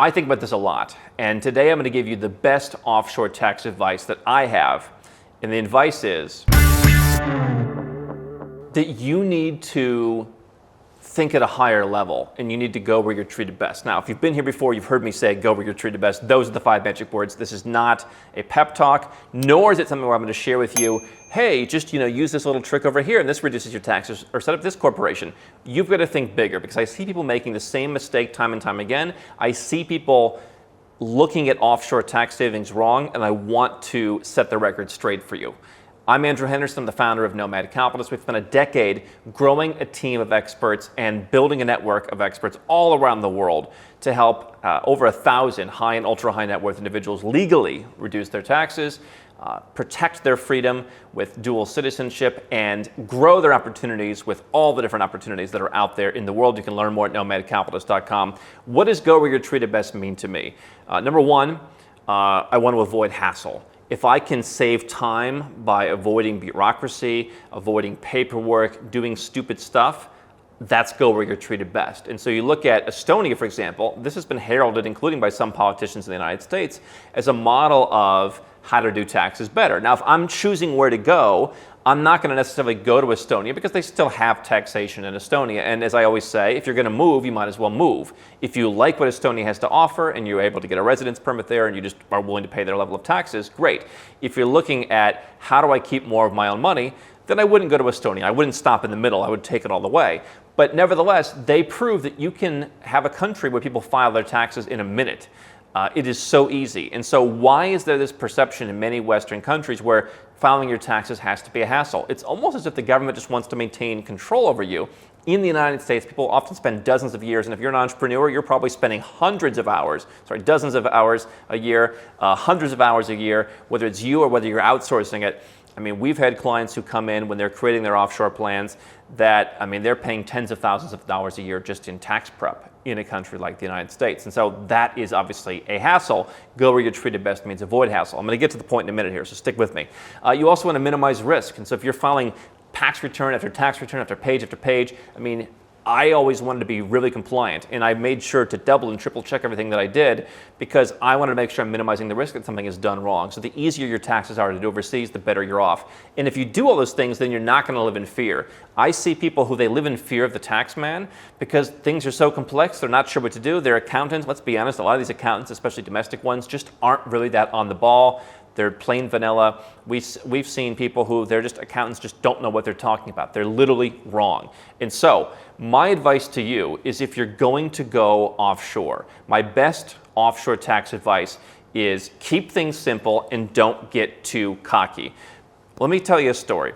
I think about this a lot, and today I'm going to give you the best offshore tax advice that I have, and the advice is that you need to think at a higher level, and you need to go where you're treated best. Now, if you've been here before, you've heard me say go where you're treated best. Those are the 5 magic words. This is not a pep talk, nor is it something where I'm going to share with you, hey, just use this little trick over here and this reduces your taxes, or set up this corporation. You've got to think bigger, because I see people making the same mistake time and time again. I see people looking at offshore tax savings wrong, and I want to set the record straight for you. I'm Andrew Henderson, the founder of Nomad Capitalist. We've spent a decade growing a team of experts and building a network of experts all around the world to help over 1,000 high and ultra high net worth individuals legally reduce their taxes, protect their freedom with dual citizenship, and grow their opportunities with all the different opportunities that are out there in the world. You can learn more at nomadcapitalist.com. What does go where you're treated best mean to me? Number one, I want to avoid hassle. If I can save time by avoiding bureaucracy, avoiding paperwork, doing stupid stuff, that's go where you're treated best. And so you look at Estonia, for example. This has been heralded, including by some politicians in the United States, as a model of how to do taxes better. Now, if I'm choosing where to go, I'm not going to necessarily go to Estonia, because they still have taxation in Estonia. And as I always say, if you're going to move, you might as well move. If you like what Estonia has to offer and you're able to get a residence permit there and you just are willing to pay their level of taxes, great. If you're looking at how do I keep more of my own money, then I wouldn't go to Estonia. I wouldn't stop in the middle. I would take it all the way. But nevertheless, they prove that you can have a country where people file their taxes in a minute. It is so easy. And so why is there this perception in many Western countries where filing your taxes has to be a hassle? It's almost as if the government just wants to maintain control over you. In the United States, people often spend dozens of years, and if you're an entrepreneur, you're probably spending dozens of hours a year, hundreds of hours a year, whether it's you or whether you're outsourcing it. I mean, we've had clients who come in when they're creating their offshore plans that, they're paying tens of thousands of dollars a year just in tax prep in a country like the United States. And so that is obviously a hassle. Go where you're treated best means avoid hassle. I'm going to get to the point in a minute here, so stick with me. You also want to minimize risk. And so if you're filing tax return after page after page, I always wanted to be really compliant, and I made sure to double and triple check everything that I did, because I wanted to make sure I'm minimizing the risk that something is done wrong. So the easier your taxes are to do overseas, the better you're off. And if you do all those things, then you're not going to live in fear. I see people who they live in fear of the tax man because things are so complex, they're not sure what to do. Their accountants, let's be honest, a lot of these accountants, especially domestic ones, just aren't really that on the ball. They're plain vanilla. We've seen people who accountants just don't know what they're talking about. They're literally wrong. And so my advice to you is, if you're going to go offshore, my best offshore tax advice is keep things simple and don't get too cocky. Let me tell you a story.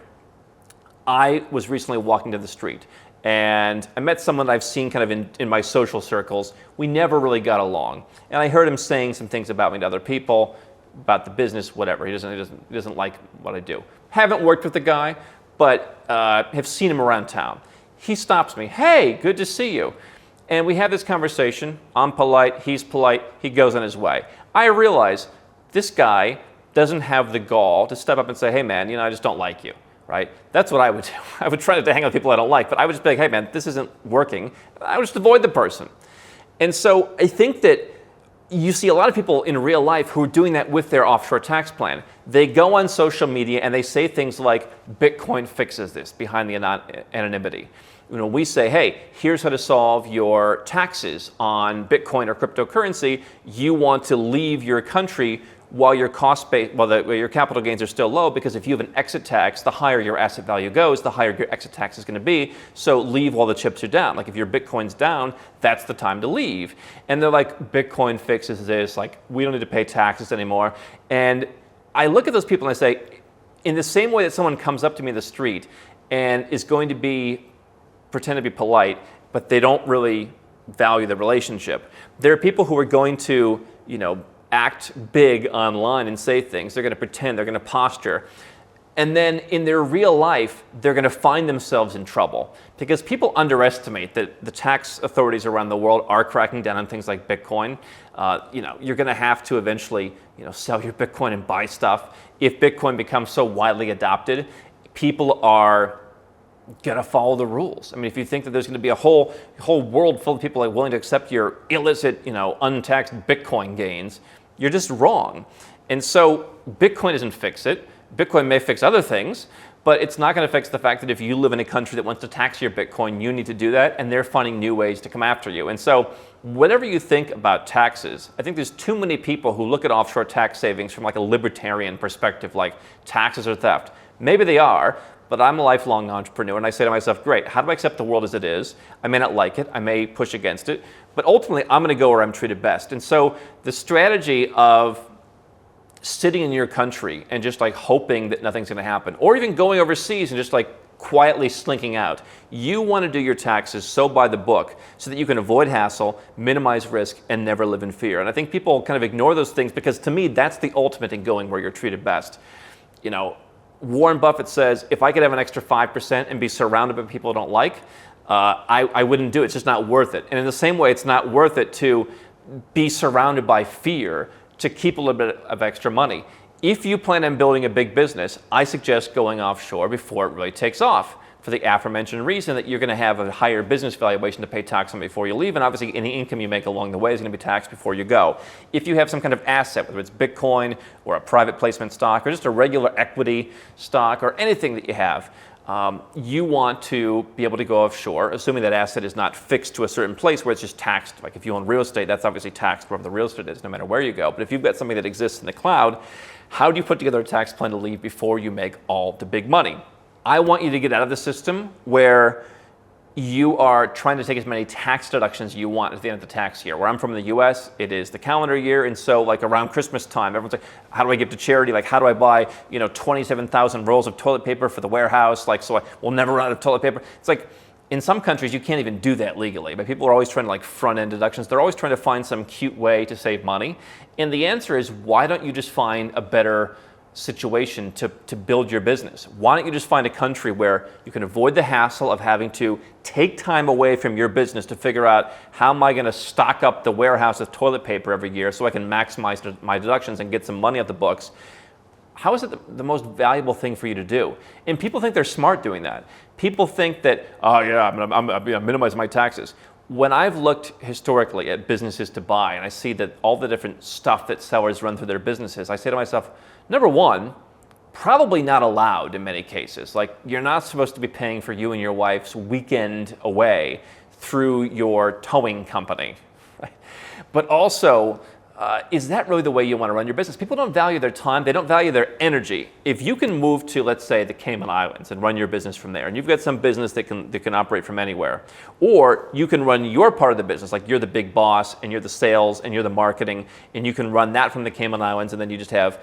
I was recently walking down the street, and I met someone I've seen kind of in my social circles. We never really got along. And I heard him saying some things about me to other people, about the business, whatever. He doesn't like what I do. Haven't worked with the guy, but have seen him around town. He stops me. Hey, good to see you. And we have this conversation. I'm polite. He's polite. He goes on his way. I realize this guy doesn't have the gall to step up and say, hey, man, I just don't like you. Right? That's what I would do. I would try not to hang out with people I don't like, but I would just be like, hey, man, this isn't working. I would just avoid the person. And so I think that you see a lot of people in real life who are doing that with their offshore tax plan. They go on social media and they say things like, Bitcoin fixes this, behind the anonymity. We say, hey, here's how to solve your taxes on Bitcoin or cryptocurrency. You want to leave your country while your your capital gains are still low, because if you have an exit tax, the higher your asset value goes, the higher your exit tax is going to be. So leave while the chips are down. Like if your Bitcoin's down, that's the time to leave. And they're like, Bitcoin fixes this. Like, we don't need to pay taxes anymore. And I look at those people and I say, in the same way that someone comes up to me in the street and is going to pretend to be polite, but they don't really value the relationship, there are people who are going to, act big online and say things. They're going to pretend, they're going to posture. And then in their real life, they're going to find themselves in trouble, because people underestimate that the tax authorities around the world are cracking down on things like Bitcoin. You're going to have to eventually, sell your Bitcoin and buy stuff. If Bitcoin becomes so widely adopted, people are gotta follow the rules. I mean, if you think that there's going to be a whole world full of people like willing to accept your illicit, untaxed Bitcoin gains, you're just wrong. And so Bitcoin doesn't fix it. Bitcoin may fix other things, but it's not going to fix the fact that if you live in a country that wants to tax your Bitcoin, you need to do that, and they're finding new ways to come after you. And so whatever you think about taxes, I think there's too many people who look at offshore tax savings from like a libertarian perspective, like taxes are theft. Maybe they are, but I'm a lifelong entrepreneur, and I say to myself, great, how do I accept the world as it is? I may not like it, I may push against it, but ultimately I'm going to go where I'm treated best. And so the strategy of sitting in your country and just like hoping that nothing's going to happen, or even going overseas and just like quietly slinking out. You want to do your taxes so by the book so that you can avoid hassle, minimize risk, and never live in fear. And I think people kind of ignore those things because to me, that's the ultimate in going where you're treated best. Warren Buffett says, if I could have an extra 5% and be surrounded by people I don't like, I wouldn't do it. It's just not worth it. And in the same way, it's not worth it to be surrounded by fear to keep a little bit of extra money. If you plan on building a big business, I suggest going offshore before it really takes off for the aforementioned reason that you're going to have a higher business valuation to pay tax on before you leave, and obviously any income you make along the way is going to be taxed before you go. If you have some kind of asset, whether it's Bitcoin or a private placement stock or just a regular equity stock or anything that you have, you want to be able to go offshore, assuming that asset is not fixed to a certain place where it's just taxed. Like if you own real estate, that's obviously taxed wherever the real estate is, no matter where you go. But if you've got something that exists in the cloud, how do you put together a tax plan to leave before you make all the big money? I want you to get out of the system where you are trying to take as many tax deductions as you want at the end of the tax year. Where I'm from in the US, it is the calendar year, and so like around Christmas time, everyone's like, how do I give to charity? Like how do I buy, 27,000 rolls of toilet paper for the warehouse? Like so we'll never run out of toilet paper. It's like in some countries you can't even do that legally, but people are always trying to like front end deductions. They're always trying to find some cute way to save money. And the answer is, why don't you just find a better situation to build your business? Why don't you just find a country where you can avoid the hassle of having to take time away from your business to figure out how am I going to stock up the warehouse with toilet paper every year so I can maximize my deductions and get some money off the books? How is it the most valuable thing for you to do? And people think they're smart doing that. People think that, I'm going to minimize my taxes. When I've looked historically at businesses to buy and I see that all the different stuff that sellers run through their businesses, I say to myself, number one, probably not allowed in many cases. Like you're not supposed to be paying for you and your wife's weekend away through your towing company. But also, is that really the way you want to run your business? People don't value their time. They don't value their energy. If you can move to, let's say, the Cayman Islands and run your business from there, and you've got some business that can operate from anywhere, or you can run your part of the business, like you're the big boss and you're the sales and you're the marketing, and you can run that from the Cayman Islands, and then you just have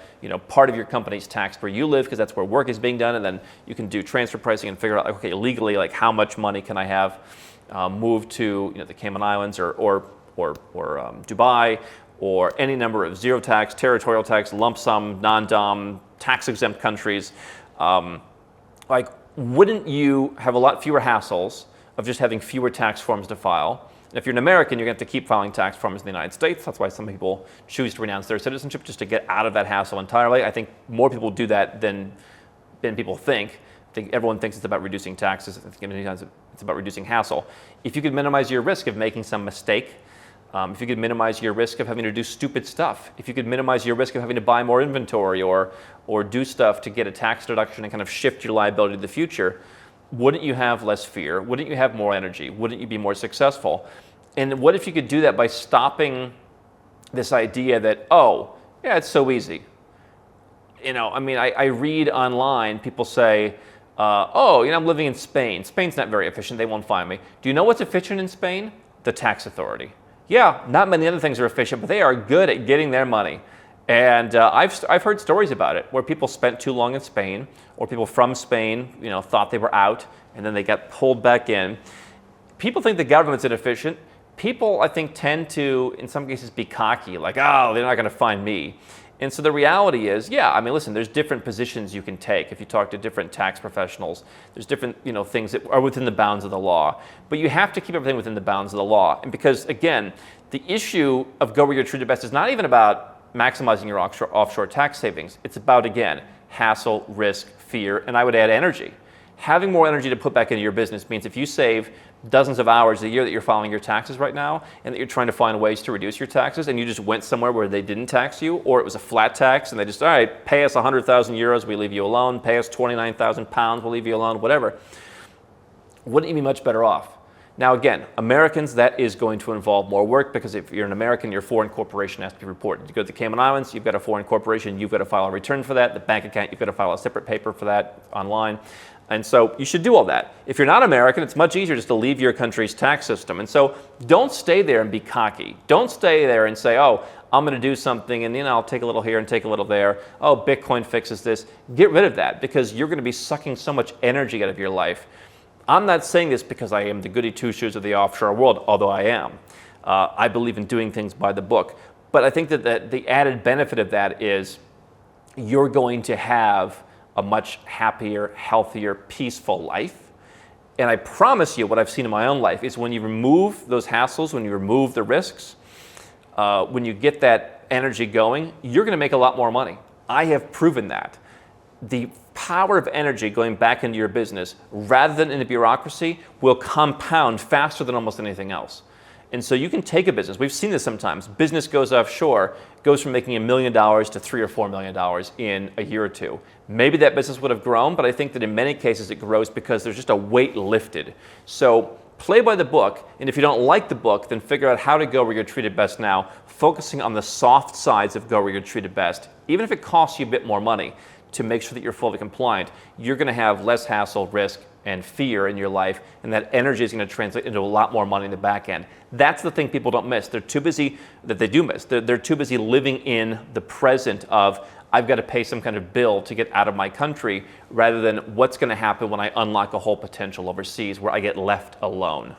part of your company's taxed where you live because that's where work is being done, and then you can do transfer pricing and figure out, okay, legally, like how much money can I have moved to the Cayman Islands or Dubai, or any number of zero tax, territorial tax, lump sum, non-dom, tax-exempt countries. Wouldn't you have a lot fewer hassles of just having fewer tax forms to file? And if you're an American, you're going to have to keep filing tax forms in the United States. That's why some people choose to renounce their citizenship just to get out of that hassle entirely. I think more people do that than people think. I think everyone thinks it's about reducing taxes. I think many times it's about reducing hassle. If you could minimize your risk of making some mistake, if you could minimize your risk of having to do stupid stuff, if you could minimize your risk of having to buy more inventory or do stuff to get a tax deduction and kind of shift your liability to the future, wouldn't you have less fear? Wouldn't you have more energy? Wouldn't you be more successful? And what if you could do that by stopping this idea that, it's so easy? I read online, people say, I'm living in Spain. Spain's not very efficient. They won't find me. Do you know what's efficient in Spain? The tax authority. Yeah, not many other things are efficient, but they are good at getting their money. And I've heard stories about it where people spent too long in Spain, or people from Spain, thought they were out, and then they got pulled back in. People think the government's inefficient. People, I think, tend to, in some cases, be cocky, like, they're not going to find me. And so the reality is, listen, there's different positions you can take. If you talk to different tax professionals, there's different, things that are within the bounds of the law. But you have to keep everything within the bounds of the law. And because, again, the issue of go where you're treated best is not even about maximizing your offshore tax savings. It's about, again, hassle, risk, fear, and I would add energy. Having more energy to put back into your business means if you save dozens of hours a year that you're filing your taxes right now, and that you're trying to find ways to reduce your taxes, and you just went somewhere where they didn't tax you, or it was a flat tax and they just, all right, pay us 100,000 euros, we leave you alone, pay us 29,000 pounds, we'll leave you alone, whatever. Wouldn't you be much better off? Now again, Americans, that is going to involve more work, because if you're an American, your foreign corporation has to be reported. You go to the Cayman Islands, you've got a foreign corporation, you've got to file a return for that. The bank account, you've got to file a separate paper for that online. And so you should do all that. If you're not American, it's much easier just to leave your country's tax system. And so don't stay there and be cocky. Don't stay there and say, oh, I'm going to do something and I'll take a little here and take a little there. Oh, Bitcoin fixes this. Get rid of that, because you're going to be sucking so much energy out of your life. I'm not saying this because I am the goody two-shoes of the offshore world, although I am. I believe in doing things by the book. But I think that the added benefit of that is you're going to have a much happier, healthier, peaceful life. And I promise you, what I've seen in my own life is when you remove those hassles, when you remove the risks, when you get that energy going, you're going to make a lot more money. I have proven that. The power of energy going back into your business rather than in a bureaucracy will compound faster than almost anything else. And so you can take a business. We've seen this sometimes. Business goes offshore, goes from making $1 million to $3 or $4 million in a year or two. Maybe that business would have grown, but I think that in many cases it grows because there's just a weight lifted. So play by the book, and if you don't like the book, then figure out how to go where you're treated best now, focusing on the soft sides of go where you're treated best. Even if it costs you a bit more money to make sure that you're fully compliant, you're going to have less hassle, risk, and fear in your life, and that energy is going to translate into a lot more money in the back end. That's the thing people don't miss. They're too busy, that they do miss. They're too busy living in the present of, I've got to pay some kind of bill to get out of my country, rather than what's going to happen when I unlock a whole potential overseas where I get left alone.